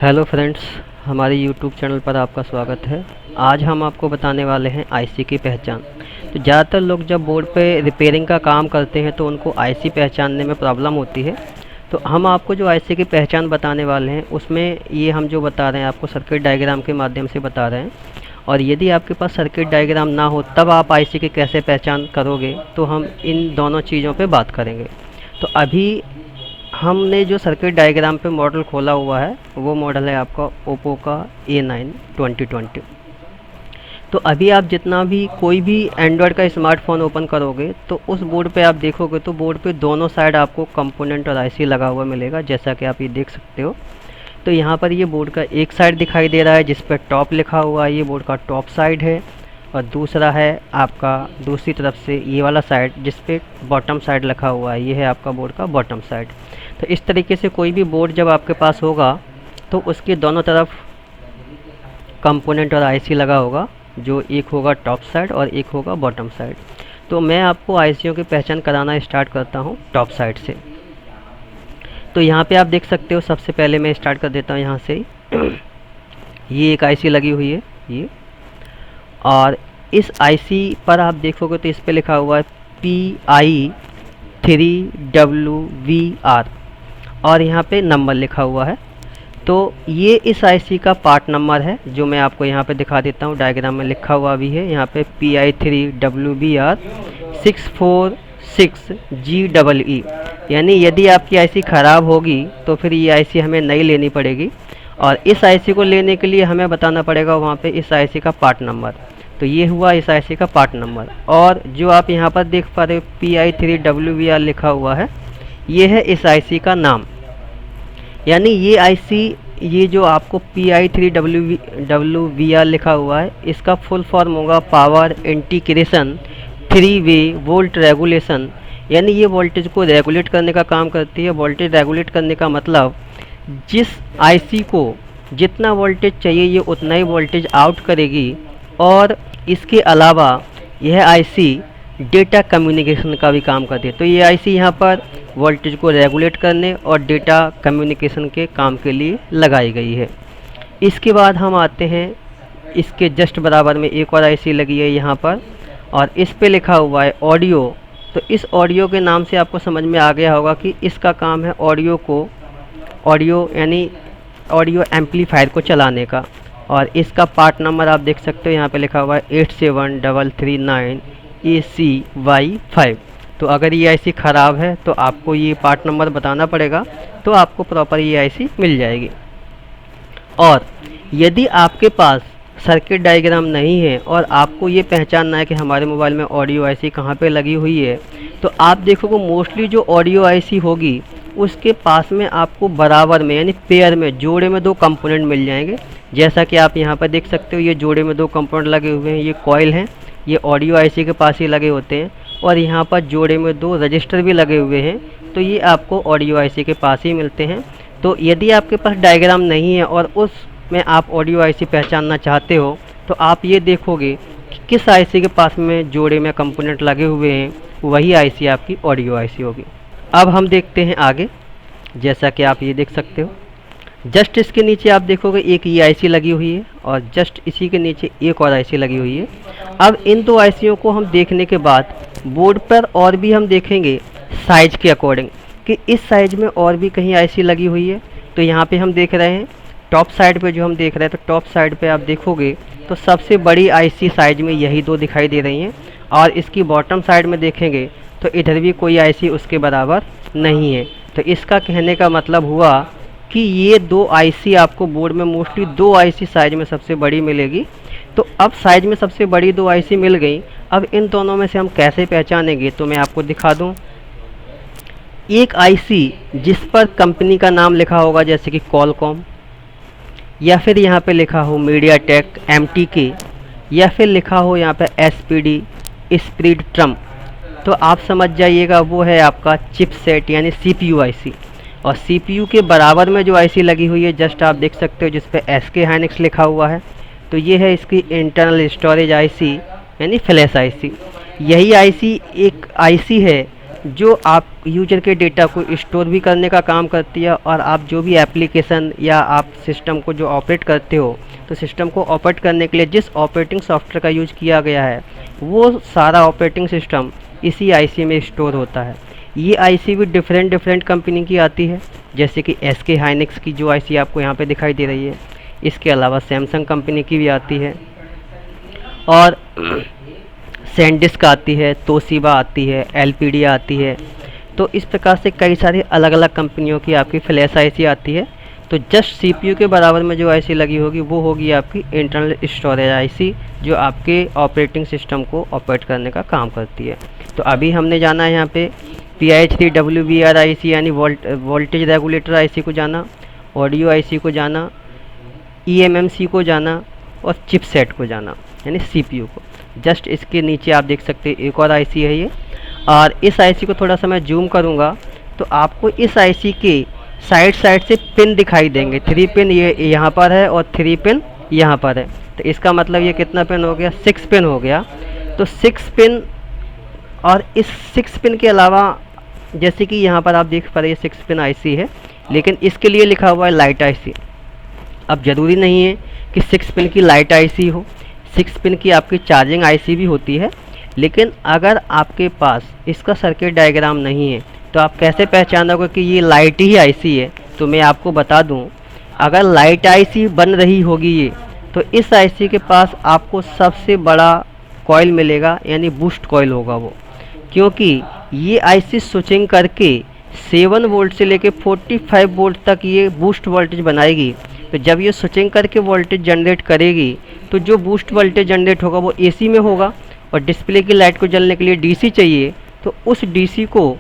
Hello friends, हमारे YouTube channel पर आपका स्वागत है। आज हम आपको बताने वाले हैं आईसी की पहचान। तो ज़्यादातर लोग जब बोर्ड पे रिपेयरिंग का काम करते हैं तो उनको आईसी पहचानने में प्रॉब्लम होती है। तो हम आपको जो आईसी की पहचान बताने वाले हैं उसमें ये हम जो बता रहे हैं आपको सर्किट डायग्राम के माध्यम से बता रहे हैं। और यदि आपके पास सर्किट डायग्राम ना हो तब आप आईसी की कैसे पहचान करोगे, तो हम इन दोनों चीज़ों पे बात करेंगे। तो अभी हमने जो सर्किट डायग्राम पे मॉडल खोला हुआ है वो मॉडल है आपका ओप्पो का A9 2020। तो अभी आप जितना भी कोई भी एंड्रॉयड का स्मार्टफोन ओपन करोगे तो उस बोर्ड पे आप देखोगे तो बोर्ड पे दोनों साइड आपको कंपोनेंट और आईसी लगा हुआ मिलेगा, जैसा कि आप ये देख सकते हो। तो यहाँ पर ये बोर्ड का एक साइड दिखाई दे रहा है जिस पर टॉप लिखा हुआ है, ये बोर्ड का टॉप साइड है। और दूसरा है आपका दूसरी तरफ से ये वाला साइड जिस पे बॉटम साइड लिखा हुआ है, ये है आपका बोर्ड का बॉटम साइड। तो इस तरीके से कोई भी बोर्ड जब आपके पास होगा तो उसके दोनों तरफ कंपोनेंट और आईसी लगा होगा, जो एक होगा टॉप साइड और एक होगा बॉटम साइड। तो मैं आपको आईसीओ की पहचान कराना स्टार्ट करता हूँ टॉप साइड से। तो यहाँ पे आप देख सकते हो, सबसे पहले मैं स्टार्ट कर देता हूँ यहाँ से ये एक आईसी लगी हुई है ये, और इस आईसी पर आप देखोगे तो इस पे लिखा हुआ है PI3WVR और यहाँ पे नंबर लिखा हुआ है। तो ये इस आईसी का पार्ट नंबर है जो मैं आपको यहाँ पे दिखा देता हूँ, डायग्राम में लिखा हुआ भी है यहाँ पे PI3WVR 646GEE। यानी यदि आपकी आईसी ख़राब होगी तो फिर ये आईसी हमें नई लेनी पड़ेगी, और इस आईसी को लेने के लिए हमें बताना पड़ेगा वहाँ पे इस आईसी का पार्ट नंबर। तो ये हुआ इस आईसी का पार्ट नंबर। और जो आप यहाँ पर देख पा रहे हो PI3WVR लिखा हुआ है, ये है इस आईसी का नाम। यानी ये आईसी, ये जो आपको PI3WVR लिखा हुआ है, इसका फुल फॉर्म होगा पावर इंटीग्रेशन 3-वे वोल्ट रेगुलेशन। यानी ये वोल्टेज को रेगुलेट करने का काम करती है। वोल्टेज रेगुलेट करने का मतलब जिस आईसी को जितना वोल्टेज चाहिए ये उतना ही वोल्टेज आउट करेगी। और इसके अलावा यह आईसी डेटा कम्युनिकेशन का भी काम करती है। तो ये आईसी यहाँ पर वोल्टेज को रेगुलेट करने और डेटा कम्युनिकेशन के काम के लिए लगाई गई है। इसके बाद हम आते हैं, इसके जस्ट बराबर में एक और आईसी लगी है यहाँ पर, और इस पे लिखा हुआ है ऑडियो। तो इस ऑडियो के नाम से आपको समझ में आ गया होगा कि इसका काम है ऑडियो यानी ऑडियो एम्पलीफायर को चलाने का। और इसका पार्ट नंबर आप देख सकते हो यहाँ पे लिखा हुआ है 87339ACY5। तो अगर ये आईसी ख़राब है तो आपको ये पार्ट नंबर बताना पड़ेगा, तो आपको प्रॉपर ये आईसी मिल जाएगी। और यदि आपके पास सर्किट डायग्राम नहीं है और आपको ये पहचानना है कि हमारे मोबाइल में ऑडियो आईसी कहाँ पे लगी हुई है, तो आप देखोगे मोस्टली जो ऑडियो आईसी होगी उसके पास में आपको बराबर में यानी पेयर में जोड़े में दो कंपोनेंट मिल जाएंगे। जैसा कि आप यहाँ पर देख सकते हो, ये जोड़े में दो कंपोनेंट लगे हुए हैं, ये कॉइल हैं, ये ऑडियो आईसी के पास ही लगे होते हैं। और यहाँ पर जोड़े में दो रजिस्टर भी लगे हुए हैं, तो ये आपको ऑडियो आईसी के पास ही मिलते हैं। तो यदि आपके पास डायग्राम नहीं है और उसमें आप ऑडियो आईसी पहचानना चाहते हो, तो आप ये देखोगे कि किस आईसी के पास में जोड़े में कंपोनेंट लगे हुए हैं, वही आईसी आपकी ऑडियो आईसी होगी। अब हम देखते हैं आगे। जैसा कि आप ये देख सकते हो, जस्ट इसके नीचे आप देखोगे एक ये आईसी लगी हुई है और जस्ट इसी के नीचे एक और आईसी लगी हुई है। अब इन दो आईसीयों को हम देखने के बाद बोर्ड पर और भी हम देखेंगे साइज के अकॉर्डिंग कि इस साइज में और भी कहीं आईसी लगी हुई है। तो यहाँ पे हम देख रहे हैं टॉप साइड पे जो हम देख रहे हैं, तो टॉप साइड पे आप देखोगे तो सबसे बड़ी आईसी साइज में यही दो दिखाई दे रही हैं। और इसकी बॉटम साइड में देखेंगे तो इधर भी कोई आईसी उसके बराबर नहीं है। तो इसका कहने का मतलब हुआ कि ये दो आईसी आपको बोर्ड में मोस्टली दो आईसी साइज में सबसे बड़ी मिलेगी। तो अब साइज में सबसे बड़ी दो आईसी मिल गई, अब इन दोनों में से हम कैसे पहचानेंगे, तो मैं आपको दिखा दूं। एक आईसी जिस पर कंपनी का नाम लिखा होगा जैसे कि कॉलकॉम, या फिर यहाँ पे लिखा हो मीडियाटेक MTK, या फिर लिखा हो यहाँ पे SPD स्प्रीडट्रम, तो आप समझ जाइएगा वो है आपका चिपसेट यानी CPU आईसी। और CPU के बराबर में जो आईसी लगी हुई है जस्ट आप देख सकते हो जिस पे SK हाइनिक्स लिखा हुआ है, तो ये है इसकी इंटरनल स्टोरेज आईसी यानी फ्लैश आईसी। यही आईसी एक आईसी है जो आप यूजर के डेटा को स्टोर भी करने का काम करती है, और आप जो भी एप्लीकेशन या आप सिस्टम को जो ऑपरेट करते हो, तो सिस्टम को ऑपरेट करने के लिए जिस ऑपरेटिंग सॉफ्टवेयर का यूज किया गया है वो सारा ऑपरेटिंग सिस्टम इसी आईसी में स्टोर होता है। ये आईसी भी डिफरेंट कंपनी की आती है, जैसे कि SK हाइनिक्स की जो आईसी आपको यहाँ पे दिखाई दे रही है। इसके अलावा सैमसंग कंपनी की भी आती है, और सैनडिस्क आती है, तोशिबा आती है, LPD आती है। तो इस प्रकार से कई सारी अलग अलग कंपनियों की आपकी फ्लैश आईसी आती है। तो जस्ट CPU के बराबर में जो आईसी लगी होगी वो होगी आपकी इंटरनल स्टोरेज आईसी, जो आपके ऑपरेटिंग सिस्टम को ऑपरेट करने का काम करती है। तो अभी हमने जाना है यहाँ पे PI3WBR आईसी यानी वोल्टेज रेगुलेटर आईसी को जाना, ऑडियो आईसी को जाना, eMMC को जाना, और चिपसेट को जाना यानी CPU को। जस्ट इसके नीचे आप देख सकते हैं एक और आईसी है ये, और इस आईसी को थोड़ा सा मैं जूम करूँगा तो आपको इस आईसी के साइड से पिन दिखाई देंगे। 3 पिन ये यहाँ पर है और 3 पिन यहाँ पर है। तो इसका मतलब ये कितना पिन हो गया, 6 पिन हो गया। तो 6 पिन, और इस 6 पिन के अलावा जैसे कि यहाँ पर आप देख पा रहे हैं 6 पिन आईसी है, लेकिन इसके लिए लिखा हुआ है लाइट आईसी। अब ज़रूरी नहीं है कि 6 पिन की लाइट आईसी हो, 6 पिन की आपकी चार्जिंग आईसी भी होती है। लेकिन अगर आपके पास इसका सर्किट डायग्राम नहीं है तो आप कैसे पहचानोगे कि ये लाइट ही आईसी है। तो मैं आपको बता दूं, अगर लाइट आईसी बन रही होगी ये, तो इस आईसी के पास आपको सबसे बड़ा कॉइल मिलेगा, यानी बूस्ट कॉइल होगा वो, क्योंकि ये आईसी स्विचिंग करके 7 वोल्ट से लेके 45 वोल्ट तक ये बूस्ट वोल्टेज बनाएगी। तो जब ये स्विचिंग करके वोल्टेज जनरेट करेगी तो जो बूस्ट वोल्टेज जनरेट होगा वो AC में होगा, और डिस्प्ले की लाइट को जलने के लिए DC चाहिए, तो उस DC को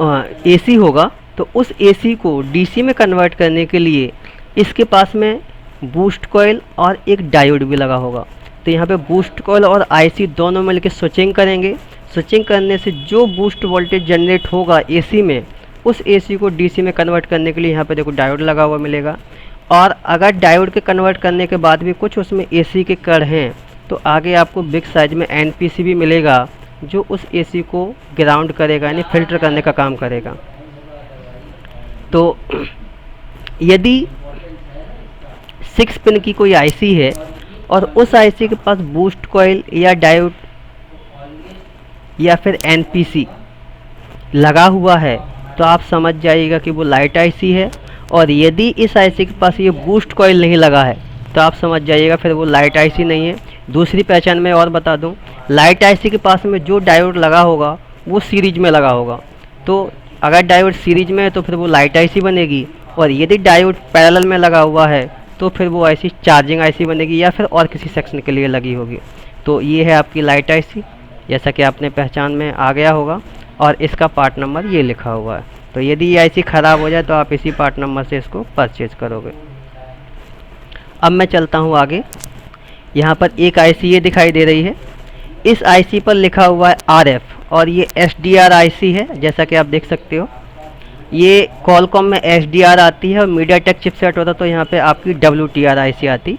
AC होगा, तो उस AC को DC में कन्वर्ट करने के लिए इसके पास में बूस्ट कॉइल और एक डायोड भी लगा होगा। तो यहाँ पे बूस्ट कॉइल और IC दोनों मिलकर स्विचिंग करेंगे। स्विचिंग करने से जो बूस्ट वोल्टेज जनरेट होगा AC में, उस AC को DC में कन्वर्ट करने के लिए यहाँ पे देखो डायोड लगा हुआ मिलेगा। और अगर डायोड के कन्वर्ट करने के बाद भी कुछ उसमें AC के कड़ हैं तो आगे आपको बिग साइज में NPC भी मिलेगा, जो उस AC को ग्राउंड करेगा, यानी फिल्टर करने का काम करेगा। तो यदि 6 पिन की कोई IC है और उस IC के पास बूस्ट कॉइल या डायोड या फिर NPC लगा हुआ है, तो आप समझ जाइएगा कि वो लाइट आईसी है। और यदि इस आईसी के पास ये बूस्ट कॉइल नहीं लगा है तो आप समझ जाइएगा फिर वो लाइट आईसी नहीं है। दूसरी पहचान मैं और बता दूं, लाइट आईसी के पास में जो डायोड लगा होगा वो सीरीज में लगा होगा। तो अगर डायोड सीरीज में है तो फिर वो लाइट आईसी बनेगी, और यदि डायोड पैरेलल में लगा हुआ है तो फिर वो आईसी चार्जिंग आईसी बनेगी या फिर और किसी सेक्शन के लिए लगी होगी। तो ये है आपकी लाइट आईसी, जैसा कि आपने पहचान में आ गया होगा, और इसका पार्ट नंबर ये लिखा हुआ है। तो यदि ये आईसी ख़राब हो जाए तो आप इसी पार्ट नंबर से इसको परचेज करोगे। अब मैं चलता हूँ आगे। यहाँ पर एक आईसी ये दिखाई दे रही है, इस आईसी पर लिखा हुआ है RF, और ये SDR आईसी है, जैसा कि आप देख सकते हो। ये कॉलकॉम में SDR आती है और मीडियाटेक चिपसेट होता तो यहाँ पे आपकी WTR आईसी आती।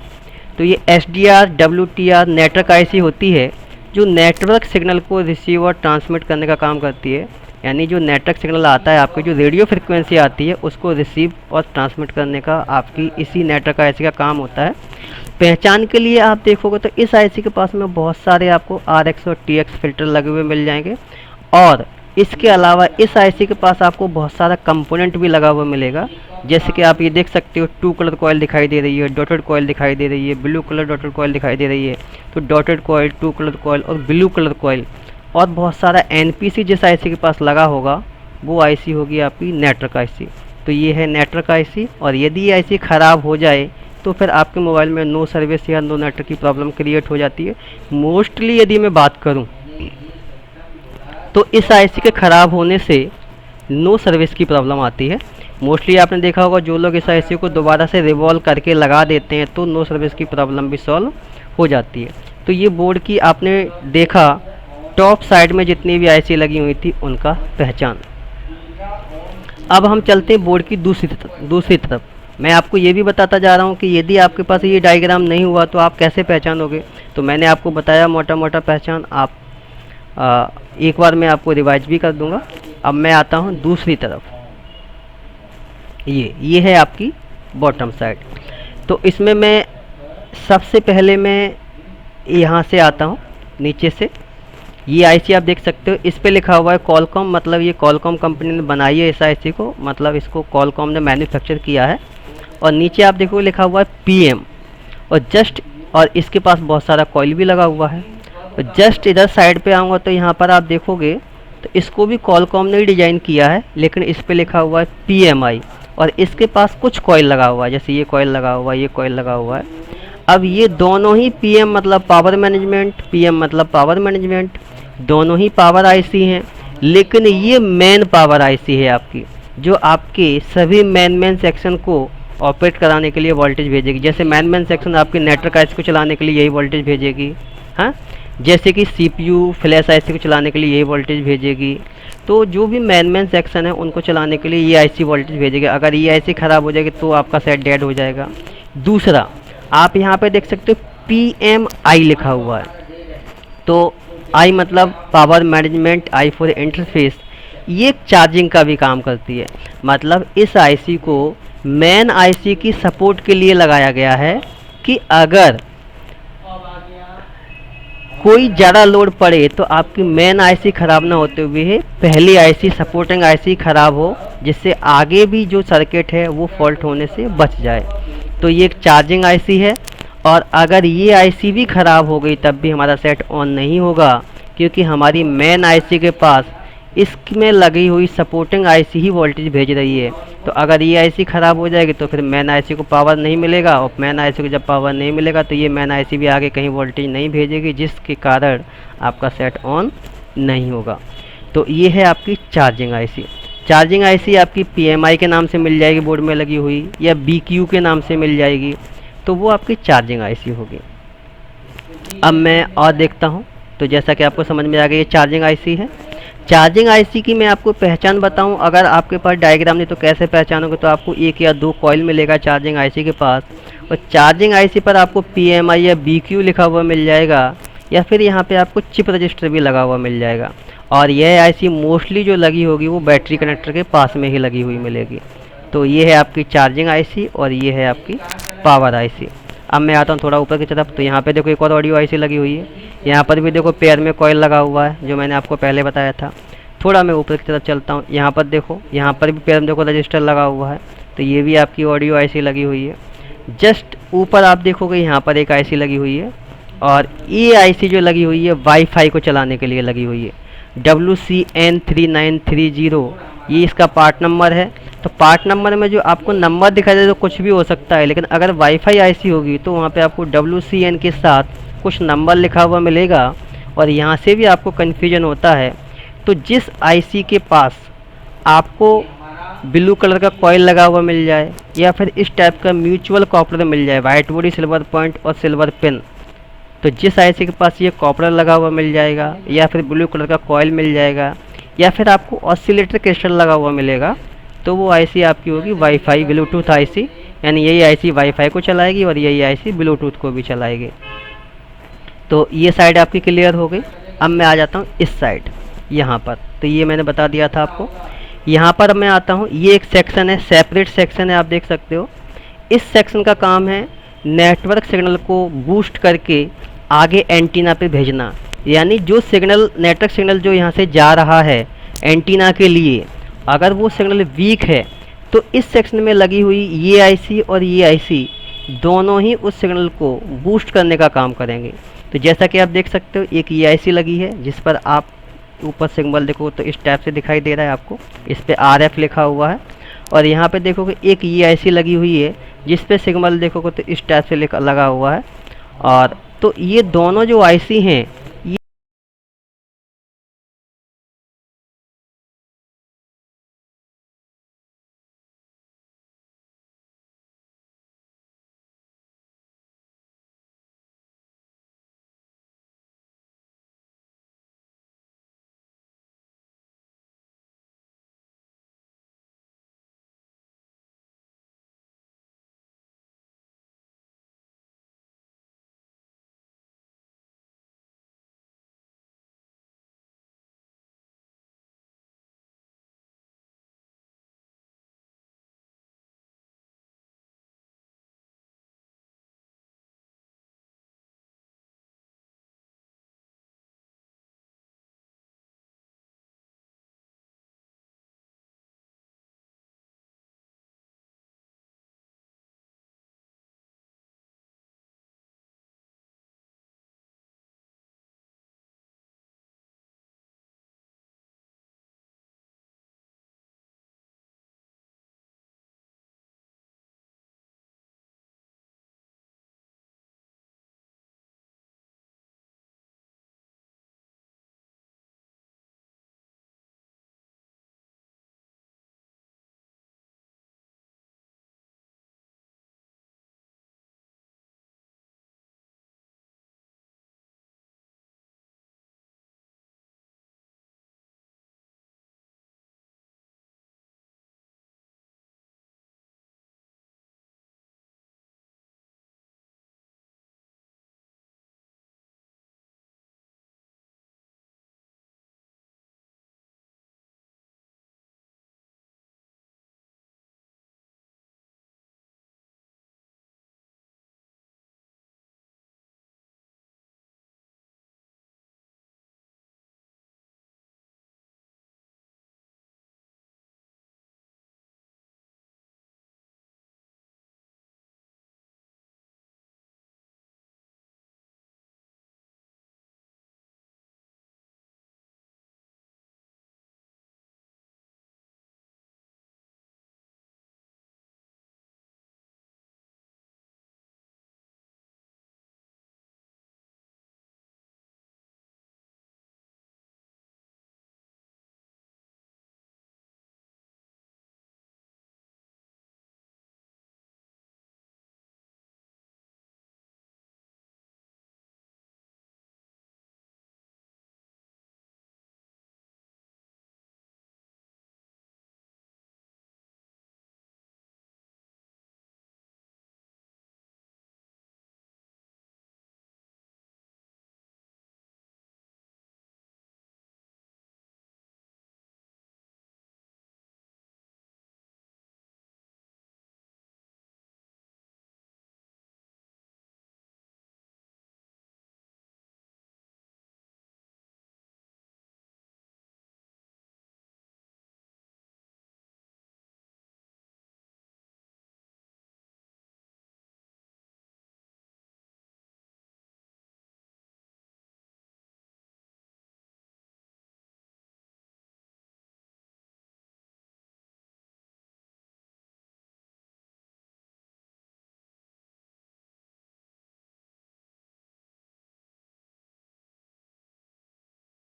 तो ये SDR WTR नेटवर्क आईसी होती है, जो नेटवर्क सिग्नल को रिसीव और ट्रांसमिट करने का काम करती है। यानी जो नेटवर्क सिग्नल आता है, आपकी जो रेडियो फ्रिक्वेंसी आती है, उसको रिसीव और ट्रांसमिट करने का आपकी इसी नेटवर्क आईसी का काम होता है। पहचान के लिए आप देखोगे तो इस आईसी के पास में बहुत सारे आपको RX और TX फिल्टर लगे हुए मिल जाएंगे, और इसके अलावा इस आईसी के पास आपको बहुत सारा कंपोनेंट भी लगा हुआ मिलेगा। जैसे कि आप ये देख सकते हो, 2 कलर कॉइल दिखाई दे रही है, डॉटेड कॉइल दिखाई दे रही है, ब्लू कलर डॉटेड कॉइल दिखाई दे रही है। तो डॉटेड कॉइल, 2 कलर कॉइल और ब्लू कलर कॉइल, और बहुत सारा NPC जिस आईसी के पास लगा होगा वो आईसी होगी आपकी नेटवर्क आईसी। तो ये है नेटवर्क आईसी, और यदि ये आईसी ख़राब हो जाए तो फिर आपके मोबाइल में नो सर्विस या नो नेटवर्क की प्रॉब्लम क्रिएट हो जाती है। मोस्टली यदि मैं बात करूं तो इस आईसी के ख़राब होने से नो सर्विस की प्रॉब्लम आती है। मोस्टली आपने देखा होगा जो लोग इस आईसी को दोबारा से रिवॉल्व करके लगा देते हैं तो नो सर्विस की प्रॉब्लम भी सॉल्व हो जाती है। तो ये बोर्ड की आपने देखा टॉप साइड में जितनी भी आईसी लगी हुई थी उनका पहचान। अब हम चलते हैं बोर्ड की दूसरी तरफ। मैं आपको ये भी बताता जा रहा हूँ कि यदि आपके पास ये डायग्राम नहीं हुआ तो आप कैसे पहचानोगे। तो मैंने आपको बताया मोटा मोटा पहचान। आप एक बार मैं आपको रिवाइज भी कर दूंगा। अब मैं आता हूँ दूसरी तरफ, ये है आपकी बॉटम साइड। तो इसमें मैं सबसे पहले मैं यहाँ से आता हूँ नीचे से। ये आईसी आप देख सकते हो, इस पे लिखा हुआ है कॉलकॉम, मतलब ये कॉलकॉम कंपनी ने बनाई है इस आईसी को, मतलब इसको कॉलकॉम ने मैन्युफैक्चर किया है। और नीचे आप देखो लिखा हुआ है पीएम, और इसके पास बहुत सारा कॉइल भी लगा हुआ है। और जस्ट इधर साइड पे आऊँगा तो यहाँ पर आप देखोगे तो इसको भी कॉलकॉम ने ही डिज़ाइन किया है, लेकिन इस पे लिखा हुआ है PMI, और इसके पास कुछ कॉइल लगा हुआ है, जैसे ये कॉइल लगा हुआ है, ये कॉइल लगा हुआ है। अब ये दोनों ही PM मतलब पावर मैनेजमेंट, PM मतलब पावर मैनेजमेंट, दोनों ही पावर आईसी हैं, लेकिन ये मेन पावर आईसी है आपकी, जो आपके सभी मेन सेक्शन को ऑपरेट कराने के लिए वोल्टेज भेजेगी। जैसे मेन सेक्शन आपके नेटवर्क आईसी को चलाने के लिए यही वोल्टेज भेजेगी, हाँ, जैसे कि CPU फ्लैश आईसी को चलाने के लिए यही वोल्टेज भेजेगी। तो जो भी मेन सेक्शन है उनको चलाने के लिए ये आईसी वोल्टेज भेजेगी। अगर ये आईसी ख़राब हो जाएगी तो आपका सेट डेड हो जाएगा। दूसरा, आप यहाँ पे देख सकते हो PMI लिखा हुआ है, तो आई मतलब power management, I for interface, ये चार्जिंग का भी काम करती है। मतलब इस आईसी को मेन आईसी की सपोर्ट के लिए लगाया गया है कि अगर कोई ज़्यादा लोड पड़े तो आपकी मेन आईसी ख़राब ना होते हुए पहली आईसी सपोर्टिंग आईसी ख़राब हो, जिससे आगे भी जो सर्किट है वो फॉल्ट होने से बच जाए। तो ये एक चार्जिंग आईसी है, और अगर ये आईसी भी ख़राब हो गई तब भी हमारा सेट ऑन नहीं होगा, क्योंकि हमारी मेन आईसी के पास इसमें लगी हुई सपोर्टिंग आईसी ही वोल्टेज भेज रही है। तो अगर ये आईसी ख़राब हो जाएगी तो फिर मेन आईसी को पावर नहीं मिलेगा, और मेन आईसी को जब पावर नहीं मिलेगा तो ये मेन आईसी भी आगे कहीं वोल्टेज नहीं भेजेगी, जिसके कारण आपका सेट ऑन नहीं होगा। तो ये है आपकी चार्जिंग आईसी। चार्जिंग आईसी आपकी PMI के नाम से मिल जाएगी बोर्ड में लगी हुई, या BQ के नाम से मिल जाएगी, तो वो आपकी चार्जिंग आईसी होगी। अब मैं और देखता हूँ, तो जैसा कि आपको समझ में आ गया ये चार्जिंग आईसी है। चार्जिंग आईसी की मैं आपको पहचान बताऊं, अगर आपके पास डायग्राम नहीं तो कैसे पहचानोगे, तो आपको एक या दो कॉइल मिलेगा चार्जिंग आईसी के पास, और चार्जिंग आईसी पर आपको PMI या BQ लिखा हुआ मिल जाएगा, या फिर यहाँ पे आपको चिप रजिस्टर भी लगा हुआ मिल जाएगा। और यह आईसी मोस्टली जो लगी होगी वो बैटरी कनेक्टर के पास में ही लगी हुई मिलेगी। तो ये है आपकी चार्जिंग आईसी, और ये है आपकी पावर आईसी। अब मैं आता हूँ थोड़ा ऊपर की तरफ, तो यहाँ पे देखो एक और ऑडियो आईसी लगी हुई है। यहाँ पर भी देखो पेयर में कॉइल लगा हुआ है, जो मैंने आपको पहले बताया था। थोड़ा मैं ऊपर की तरफ चलता हूँ, यहाँ पर देखो, यहाँ पर भी पेयर में देखो रजिस्टर लगा हुआ है, तो ये भी आपकी ऑडियो आईसी लगी हुई है। जस्ट ऊपर आप देखोगे यहाँ पर एक आईसी लगी हुई है, और ये आईसी जो लगी हुई है वाईफाई को चलाने के लिए लगी हुई है, WCN3930, ये इसका पार्ट नंबर है। तो पार्ट नंबर में जो आपको नंबर दिखाई दे तो कुछ भी हो सकता है, लेकिन अगर वाईफाई आईसी होगी तो वहाँ पे आपको WCN के साथ कुछ नंबर लिखा हुआ मिलेगा, और यहाँ से भी आपको कन्फ्यूजन होता है। तो जिस आईसी के पास आपको ब्लू कलर का कॉइल लगा हुआ मिल जाए, या फिर इस टाइप का म्यूचुअल कॉपलर मिल जाए, वाइट बॉडी सिल्वर पॉइंट और सिल्वर पिन, तो जिस आईसी के पास ये कॉपलर लगा हुआ मिल जाएगा, या फिर ब्लू कलर का कॉइल मिल जाएगा, या फिर आपको ऑसिलेटर क्रिस्टल लगा हुआ मिलेगा, तो वो आईसी आपकी होगी वाईफाई ब्लूटूथ आईसी। यानी यही आईसी वाईफाई को चलाएगी और यही आईसी ब्लूटूथ को भी चलाएगी। तो ये साइड आपकी क्लियर हो गई। अब मैं आ जाता हूँ इस साइड, यहाँ पर, तो ये मैंने बता दिया था आपको। यहाँ पर मैं आता हूँ, ये एक सेक्शन है, सेपरेट सेक्शन है, आप देख सकते हो। इस सेक्शन का काम है नेटवर्क सिग्नल को बूस्ट करके आगे एंटीना पे भेजना। यानी जो सिग्नल, नेटवर्क सिग्नल जो यहाँ से जा रहा है एंटीना के लिए, अगर वो सिग्नल वीक है तो इस सेक्शन में लगी हुई ये आईसी और ये आईसी दोनों ही उस सिग्नल को बूस्ट करने का काम करेंगे। तो जैसा कि आप देख सकते हो, एक ये आईसी लगी है जिस पर आप ऊपर सिंबल देखो तो इस टाइप से दिखाई दे रहा है आपको, इस पे RF लिखा हुआ है। और यहाँ पे देखोगे एक ये आईसी लगी हुई है जिस पे सिग्नल देखोगे तो इस टाइप से लगा हुआ है। और तो ये दोनों जो आईसी हैं